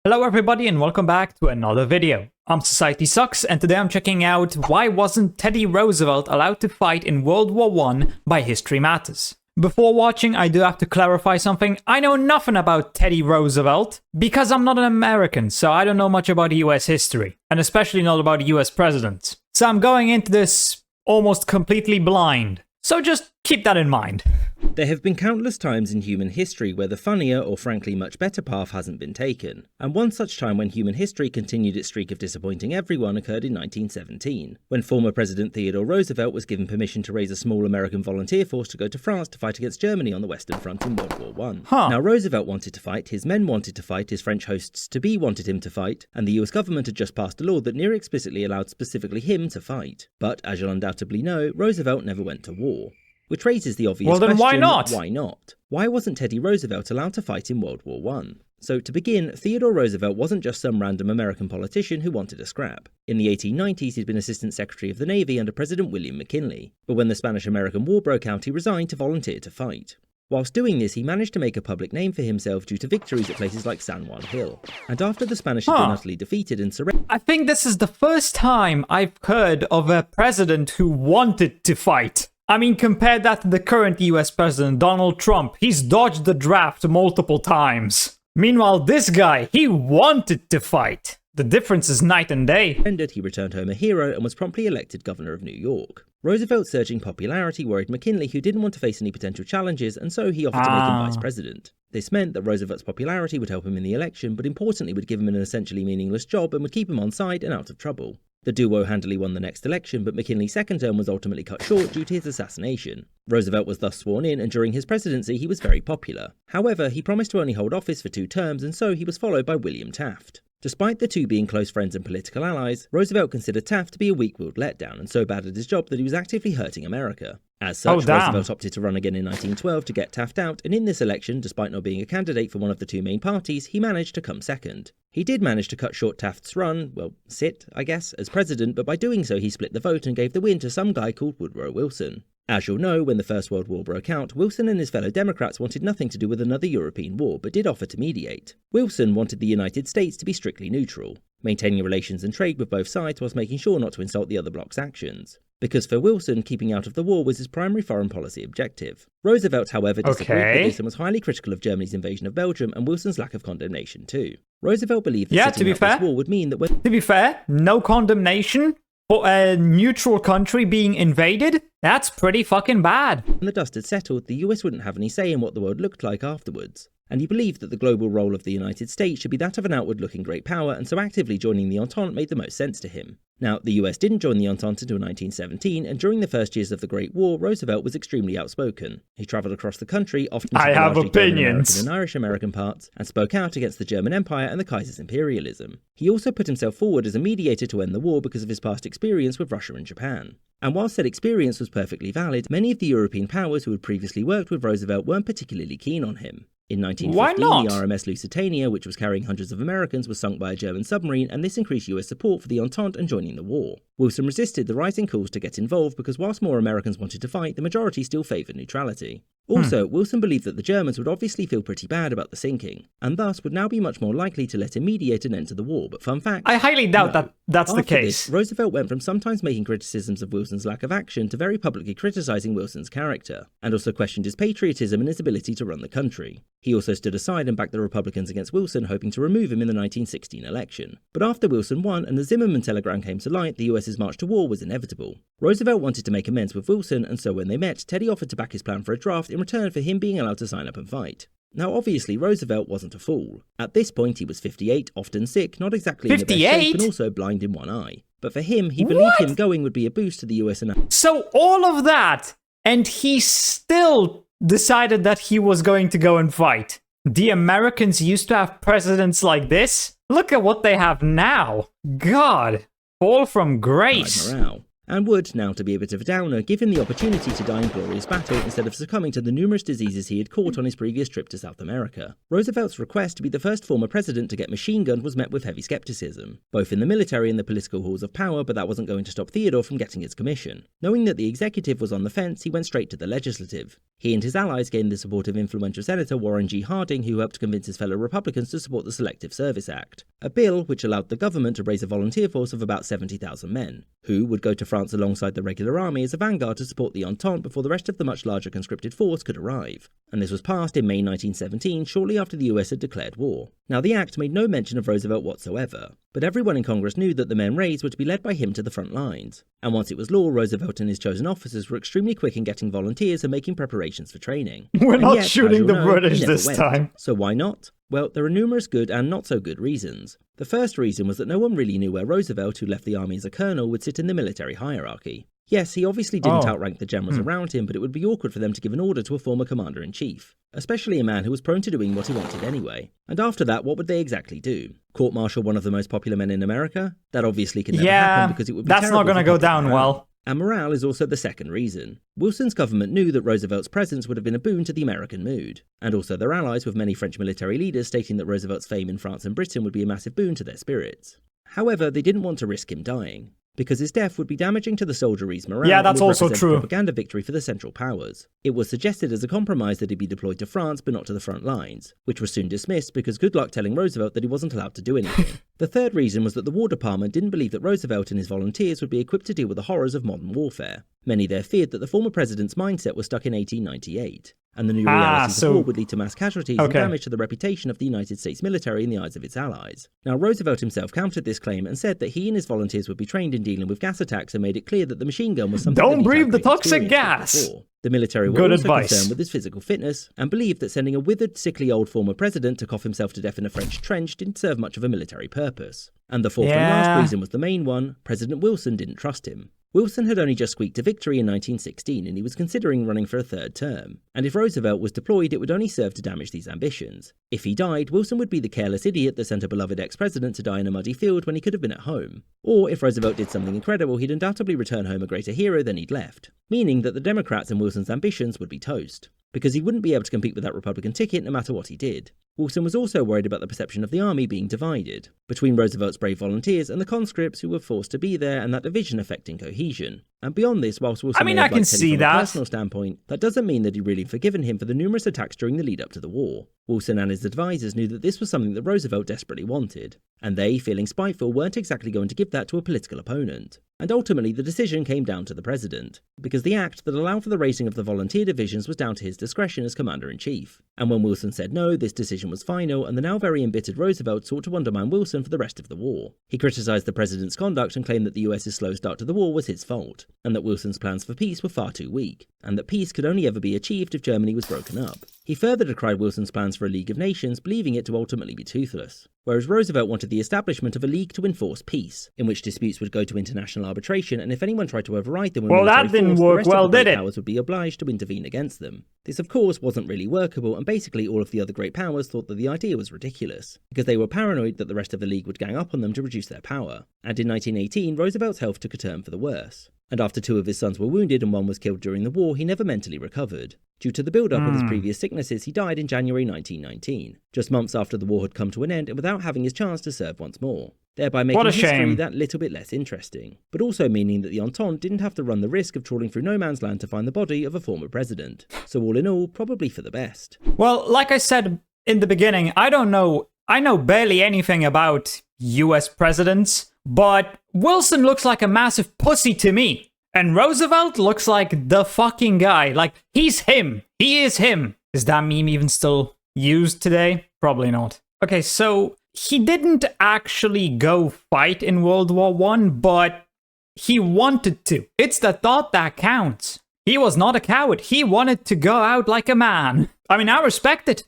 Hello everybody and welcome back to another video. I'm SocietySucks and today I'm checking out why wasn't Teddy Roosevelt allowed to fight in World War I by History Matters. Before watching, I do have to clarify something. I know nothing about Teddy Roosevelt because I'm not an American, so I don't know much about US history, and especially not about US presidents. So I'm going into this almost completely blind. So just keep that in mind. There have been countless times in human history where the funnier or frankly much better path hasn't been taken, and one such time when human history continued its streak of disappointing everyone occurred in 1917, when former President Theodore Roosevelt was given permission to raise a small American volunteer force to go to France to fight against Germany on the Western Front in World War I. Now Roosevelt wanted to fight, his men wanted to fight, his French hosts-to-be wanted him to fight, and the US government had just passed a law that near explicitly allowed specifically him to fight. But, as you'll undoubtedly know, Roosevelt never went to war. Which raises the obvious question, why not? Why not? Why wasn't Teddy Roosevelt allowed to fight in World War I? So to begin, Theodore Roosevelt wasn't just some random American politician who wanted a scrap. In the 1890s, he'd been Assistant Secretary of the Navy under President William McKinley. But when the Spanish-American War broke out, he resigned to volunteer to fight. Whilst doing this, he managed to make a public name for himself due to victories at places like San Juan Hill. And after the Spanish had been utterly defeated and surrendered... I think this is the first time I've heard of a president who wanted to fight. I mean, compare that to the current US president, Donald Trump. He's dodged the draft multiple times. Meanwhile, this guy, he wanted to fight. The difference is night and day. He returned home a hero and was promptly elected governor of New York. Roosevelt's surging popularity worried McKinley, who didn't want to face any potential challenges, and so he offered to make him vice president. This meant that Roosevelt's popularity would help him in the election, but importantly would give him an essentially meaningless job and would keep him on side and out of trouble. The duo handily won the next election, but McKinley's second term was ultimately cut short due to his assassination. Roosevelt was thus sworn in, and during his presidency he was very popular. However, he promised to only hold office for 2 terms, and so he was followed by William Taft. Despite the two being close friends and political allies, Roosevelt considered Taft to be a weak-willed letdown and so bad at his job that he was actively hurting America. As such, Roosevelt opted to run again in 1912 to get Taft out, and in this election, despite not being a candidate for one of the two main parties, he managed to come second. He did manage to cut short Taft's run, well, sit, I guess, as president, but by doing so he split the vote and gave the win to some guy called Woodrow Wilson. As you'll know, when the First World War broke out, Wilson and his fellow Democrats wanted nothing to do with another European war, but did offer to mediate. Wilson wanted the United States to be strictly neutral, maintaining relations and trade with both sides whilst making sure not to insult the other bloc's actions. Because for Wilson, keeping out of the war was his primary foreign policy objective. Roosevelt, however, disagreed with this and was highly critical of Germany's invasion of Belgium and Wilson's lack of condemnation too. Roosevelt believed that sitting out this war would mean that when... To be fair, no condemnation for a neutral country being invaded? That's pretty fucking bad. When the dust had settled, the US wouldn't have any say in what the world looked like afterwards. And he believed that the global role of the United States should be that of an outward-looking great power, and so actively joining the Entente made the most sense to him. Now, the US didn't join the Entente until 1917, and during the first years of the Great War, Roosevelt was extremely outspoken. He travelled across the country, often to the largely German-American and Irish-American parts, and spoke out against the German Empire and the Kaiser's imperialism. He also put himself forward as a mediator to end the war because of his past experience with Russia and Japan. And while said experience was perfectly valid, many of the European powers who had previously worked with Roosevelt weren't particularly keen on him. In 1915, the RMS Lusitania, which was carrying hundreds of Americans, was sunk by a German submarine, and this increased US support for the Entente and joining the war. Wilson resisted the rising calls to get involved because whilst more Americans wanted to fight, the majority still favoured neutrality. Also, Wilson believed that the Germans would obviously feel pretty bad about the sinking, and thus would now be much more likely to let him mediate and enter the war, but fun fact... I highly doubt that's the case. This, Roosevelt went from sometimes making criticisms of Wilson's lack of action to very publicly criticising Wilson's character, and also questioned his patriotism and his ability to run the country. He also stood aside and backed the Republicans against Wilson, hoping to remove him in the 1916 election. But after Wilson won and the Zimmerman telegram came to light, the US's march to war was inevitable. Roosevelt wanted to make amends with Wilson, and so when they met, Teddy offered to back his plan for a draft in return for him being allowed to sign up and fight. Now obviously Roosevelt wasn't a fool. At this point he was 58, often sick, not exactly in the best shape, and also blind in one eye. But for him, he believed him going would be a boost to the US and... So all of that, and he still decided that he was going to go and fight. The Americans used to have presidents like this? Look at what they have now. God, fall from grace. Morale. and would, now to be a bit of a downer, give him the opportunity to die in glorious battle instead of succumbing to the numerous diseases he had caught on his previous trip to South America. Roosevelt's request to be the first former president to get machine gunned was met with heavy skepticism, both in the military and the political halls of power, but that wasn't going to stop Theodore from getting his commission. Knowing that the executive was on the fence, he went straight to the legislative. He and his allies gained the support of influential Senator Warren G. Harding, who helped convince his fellow Republicans to support the Selective Service Act, a bill which allowed the government to raise a volunteer force of about 70,000 men, who would go to France alongside the regular army as a vanguard to support the Entente before the rest of the much larger conscripted force could arrive. And this was passed in May 1917, shortly after the US had declared war. Now, the act made no mention of Roosevelt whatsoever, but everyone in Congress knew that the men raised were to be led by him to the front lines. And once it was law, Roosevelt and his chosen officers were extremely quick in getting volunteers and making preparations for training. We're not yet, shooting the British this went. time. So why not? Well, there are numerous good and not so good reasons. The first reason was that no one really knew where Roosevelt, who left the army as a colonel, would sit in the military hierarchy. Yes, he obviously didn't outrank the generals around him, but it would be awkward for them to give an order to a former commander-in-chief, especially a man who was prone to doing what he wanted anyway. And after that, what would they exactly do? Court-martial one of the most popular men in America? That obviously can never happen because it would be that's not going to go down well. And morale is also the second reason. Wilson's government knew that Roosevelt's presence would have been a boon to the American mood, and also their allies, with many French military leaders stating that Roosevelt's fame in France and Britain would be a massive boon to their spirits. However, they didn't want to risk him dying, because his death would be damaging to the soldiery's morale. Yeah, that's and would also represent true. a propaganda victory for the Central Powers. It was suggested as a compromise that he be deployed to France but not to the front lines, which was soon dismissed because good luck telling Roosevelt that he wasn't allowed to do anything. The third reason was that the War Department didn't believe that Roosevelt and his volunteers would be equipped to deal with the horrors of modern warfare. Many there feared that the former president's mindset was stuck in 1898. And the new realities of war would lead to mass casualties and damage to the reputation of the United States military in the eyes of its allies. Now, Roosevelt himself countered this claim and said that he and his volunteers would be trained in dealing with gas attacks and made it clear that the machine gun was something Don't breathe the toxic gas! The military were also concerned with his physical fitness and believed that sending a withered, sickly old former president to cough himself to death in a French trench didn't serve much of a military purpose. And the fourth and last reason was the main one: President Wilson didn't trust him. Wilson had only just squeaked a victory in 1916 and he was considering running for a third term. And if Roosevelt was deployed, it would only serve to damage these ambitions. If he died, Wilson would be the careless idiot that sent a beloved ex-president to die in a muddy field when he could have been at home. Or if Roosevelt did something incredible, he'd undoubtedly return home a greater hero than he'd left. Meaning that the Democrats and Wilson's ambitions would be toast, because he wouldn't be able to compete with that Republican ticket no matter what he did. Wilson was also worried about the perception of the army being divided, between Roosevelt's brave volunteers and the conscripts who were forced to be there, and that division affecting cohesion. And beyond this, whilst Wilson I can see that. From a personal standpoint, that doesn't mean that he'd really forgiven him for the numerous attacks during the lead up to the war. Wilson and his advisors knew that this was something that Roosevelt desperately wanted, and they, feeling spiteful, weren't exactly going to give that to a political opponent. And ultimately, the decision came down to the president, because the act that allowed for the raising of the volunteer divisions was down to his discretion as commander-in-chief. And when Wilson said no, this decision was final, and the now very embittered Roosevelt sought to undermine Wilson for the rest of the war. He criticised the president's conduct and claimed that the US's slow start to the war was his fault, and that Wilson's plans for peace were far too weak, and that peace could only ever be achieved if Germany was broken up. He further decried Wilson's plans for a League of Nations, believing it to ultimately be toothless. Whereas Roosevelt wanted the establishment of a league to enforce peace, in which disputes would go to international arbitration, and if anyone tried to override them, that didn't work well, did it? Powers would be obliged to intervene against them. This, of course, wasn't really workable, and basically all of the other great powers thought that the idea was ridiculous, because they were paranoid that the rest of the league would gang up on them to reduce their power. And in 1918, Roosevelt's health took a turn for the worse. And after 2 of his sons were wounded and 1 was killed during the war, he never mentally recovered. Due to the build-up of his previous sicknesses, he died in January 1919, just months after the war had come to an end and without having his chance to serve once more, thereby making history that little bit less interesting, but also meaning that the Entente didn't have to run the risk of trawling through no man's land to find the body of a former president. So all in all, probably for the best. Well, like I said in the beginning, I know barely anything about US presidents, but Wilson looks like a massive pussy to me. And Roosevelt looks like the fucking guy. Like, he's him. He is him. Is that meme even still used today? Probably not. Okay, so he didn't actually go fight in World War I, but he wanted to. It's the thought that counts. He was not a coward. He wanted to go out like a man. I mean, I respect it.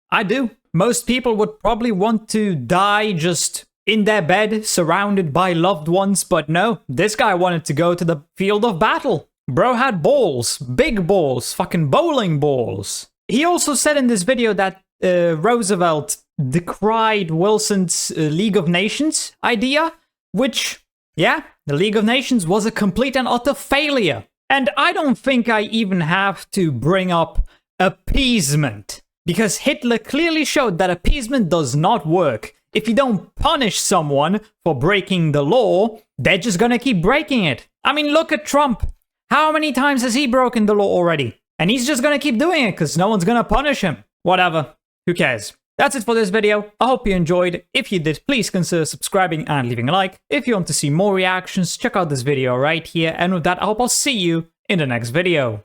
I do. Most people would probably want to die just in their bed, surrounded by loved ones, but no, this guy wanted to go to the field of battle. Bro had balls, big balls, fucking bowling balls. He also said in this video that Roosevelt decried Wilson's League of Nations idea, which, yeah, The League of Nations was a complete and utter failure. And I don't think I even have to bring up appeasement, because Hitler clearly showed that appeasement does not work. If you don't punish someone for breaking the law, they're just gonna keep breaking it. I mean, look at Trump. How many times has he broken the law already? And he's just gonna keep doing it because no one's gonna punish him. Whatever. Who cares? That's it for this video. I hope you enjoyed. If you did, please consider subscribing and leaving a like. If you want to see more reactions, check out this video right here. And with that, I hope I'll see you in the next video.